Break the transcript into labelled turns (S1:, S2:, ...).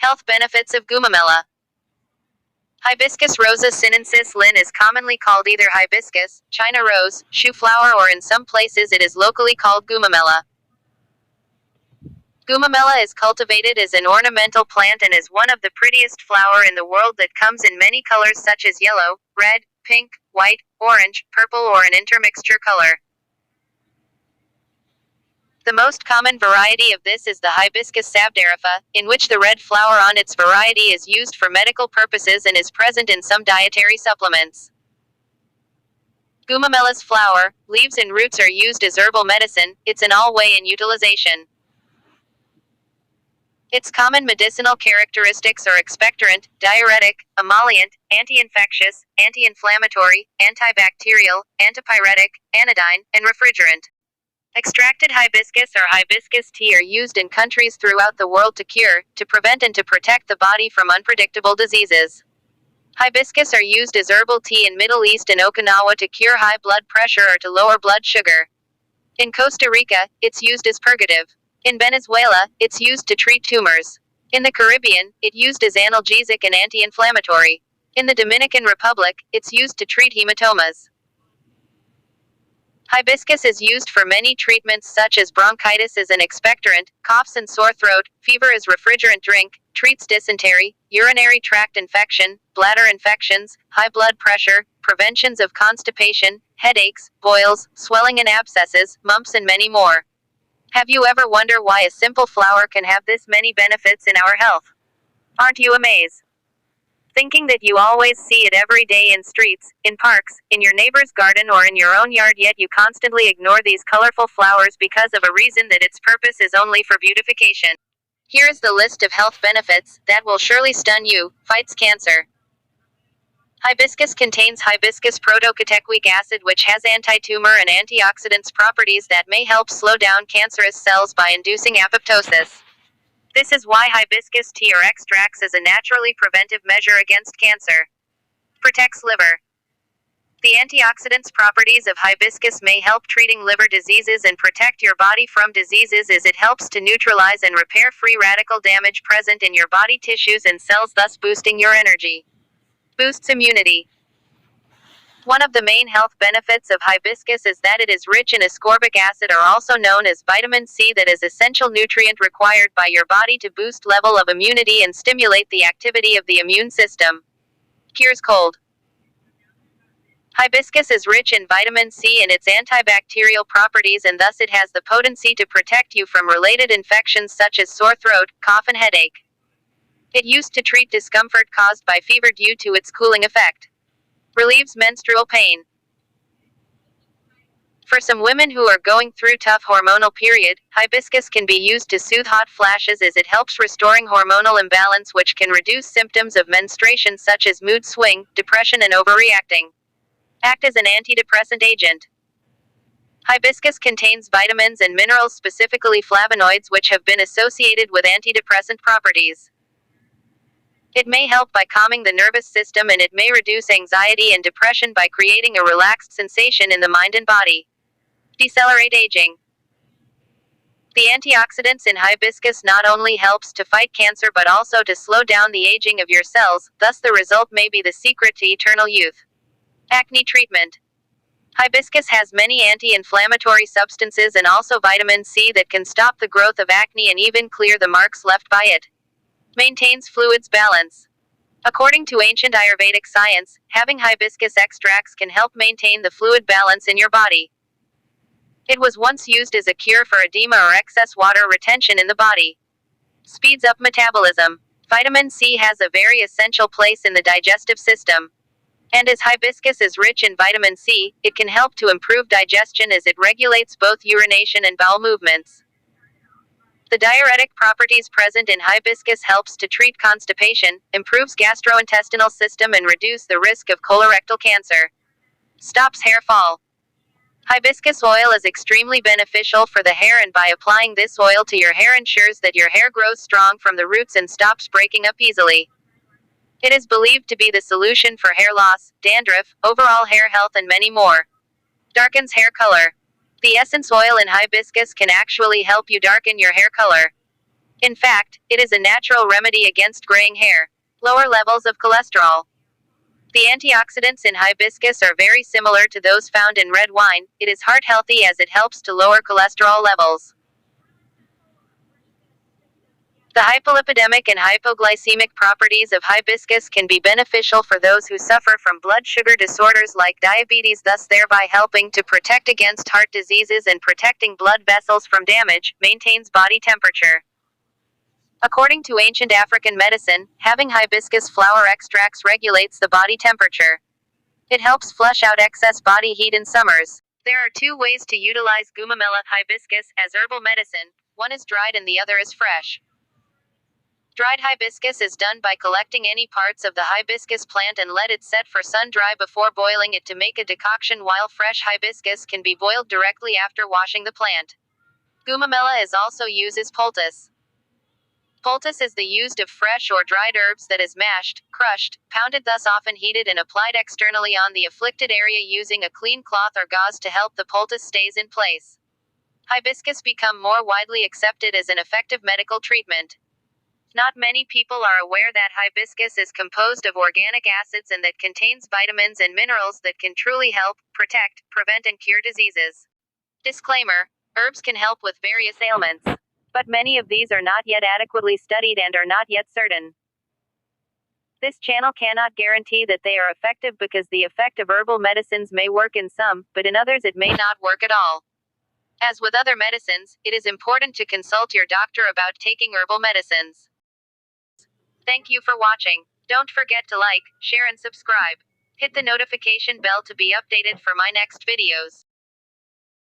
S1: Health benefits of GUMAMELA. Hibiscus rosa sinensis Lin is commonly called either hibiscus, China rose, shoe flower, or in some places it is locally called GUMAMELA. GUMAMELA is cultivated as an ornamental plant and is one of the prettiest flower in the world that comes in many colors such as yellow, red, pink, white, orange, purple, or an intermixture color. The most common variety of this is the Hibiscus sabdarifa, in which the red flower on its variety is used for medical purposes and is present in some dietary supplements. GUMAMELA's flower, leaves and roots are used as herbal medicine. It's an all-way in utilization. Its common medicinal characteristics are expectorant, diuretic, emollient, anti-infectious, anti-inflammatory, antibacterial, antipyretic, anodyne, and refrigerant. Extracted hibiscus or hibiscus tea are used in countries throughout the world to cure, to prevent and to protect the body from unpredictable diseases. Hibiscus are used as herbal tea in Middle East and Okinawa to cure high blood pressure or to lower blood sugar. In Costa Rica, it's used as purgative. In Venezuela, it's used to treat tumors. In the Caribbean, it's used as analgesic and anti-inflammatory. In the Dominican Republic, it's used to treat hematomas. Hibiscus is used for many treatments such as bronchitis as an expectorant, coughs and sore throat, fever as refrigerant drink, treats dysentery, urinary tract infection, bladder infections, high blood pressure, preventions of constipation, headaches, boils, swelling and abscesses, mumps and many more. Have you ever wondered why a simple flower can have this many benefits in our health? Aren't you amazed? Thinking that you always see it every day in streets, in parks, in your neighbor's garden or in your own yard, yet you constantly ignore these colorful flowers because of a reason that its purpose is only for beautification. Here is the list of health benefits that will surely stun you. Fights cancer. Hibiscus contains hibiscus protocatechuic acid, which has antitumor and antioxidants properties that may help slow down cancerous cells by inducing apoptosis. This is why hibiscus tea or extracts is a naturally preventive measure against cancer. Protects liver. The antioxidants properties of hibiscus may help treating liver diseases and protect your body from diseases as it helps to neutralize and repair free radical damage present in your body tissues and cells, thus boosting your energy. Boosts immunity. One of the main health benefits of hibiscus is that it is rich in ascorbic acid, or also known as vitamin C, that is essential nutrient required by your body to boost level of immunity and stimulate the activity of the immune system. Cures cold. Hibiscus is rich in vitamin C and its antibacterial properties, and thus it has the potency to protect you from related infections such as sore throat, cough and headache. It used to treat discomfort caused by fever due to its cooling effect. Relieves menstrual pain. For some women who are going through tough hormonal period, hibiscus can be used to soothe hot flashes as it helps restoring hormonal imbalance, which can reduce symptoms of menstruation such as mood swing, depression and overreacting. Act as an antidepressant agent. Hibiscus contains vitamins and minerals, specifically flavonoids, which have been associated with antidepressant properties. It may help by calming the nervous system, and it may reduce anxiety and depression by creating a relaxed sensation in the mind and body. Decelerate aging. The antioxidants in hibiscus not only helps to fight cancer but also to slow down the aging of your cells, thus the result may be the secret to eternal youth. Acne treatment. Hibiscus has many anti-inflammatory substances and also vitamin C that can stop the growth of acne and even clear the marks left by it. Maintains fluids balance. According to ancient Ayurvedic science, having hibiscus extracts can help maintain the fluid balance in your body. It was once used as a cure for edema or excess water retention in the body. Speeds up metabolism. Vitamin C has a very essential place in the digestive system. And as hibiscus is rich in vitamin C, it can help to improve digestion as it regulates both urination and bowel movements. The diuretic properties present in hibiscus helps to treat constipation, improves gastrointestinal system and reduce the risk of colorectal cancer. Stops hair fall. Hibiscus oil is extremely beneficial for the hair, and by applying this oil to your hair ensures that your hair grows strong from the roots and stops breaking up easily. It is believed to be the solution for hair loss, dandruff, overall hair health and many more. Darkens hair color. The essence oil in hibiscus can actually help you darken your hair color. In fact, it is a natural remedy against graying hair. Lower levels of cholesterol. The antioxidants in hibiscus are very similar to those found in red wine. It is heart healthy as it helps to lower cholesterol levels. The hypolipidemic and hypoglycemic properties of hibiscus can be beneficial for those who suffer from blood sugar disorders like diabetes, thus thereby helping to protect against heart diseases and protecting blood vessels from damage, maintains body temperature. According to ancient African medicine, having hibiscus flower extracts regulates the body temperature. It helps flush out excess body heat in summers. There are two ways to utilize GUMAMELA hibiscus as herbal medicine. One is dried and the other is fresh. Dried hibiscus is done by collecting any parts of the hibiscus plant and let it set for sun dry before boiling it to make a decoction, while fresh hibiscus can be boiled directly after washing the plant. GUMAMELA is also used as poultice. Poultice is the used of fresh or dried herbs that is mashed, crushed, pounded, thus often heated and applied externally on the afflicted area using a clean cloth or gauze to help the poultice stays in place. Hibiscus become more widely accepted as an effective medical treatment. Not many people are aware that hibiscus is composed of organic acids and that contains vitamins and minerals that can truly help, protect, prevent and cure diseases. Disclaimer: herbs can help with various ailments, but many of these are not yet adequately studied and are not yet certain. This channel cannot guarantee that they are effective because the effect of herbal medicines may work in some, but in others it may not work at all. As with other medicines, it is important to consult your doctor about taking herbal medicines. Thank you for watching. Don't forget to like, share and subscribe. Hit the notification bell to be updated for my next videos.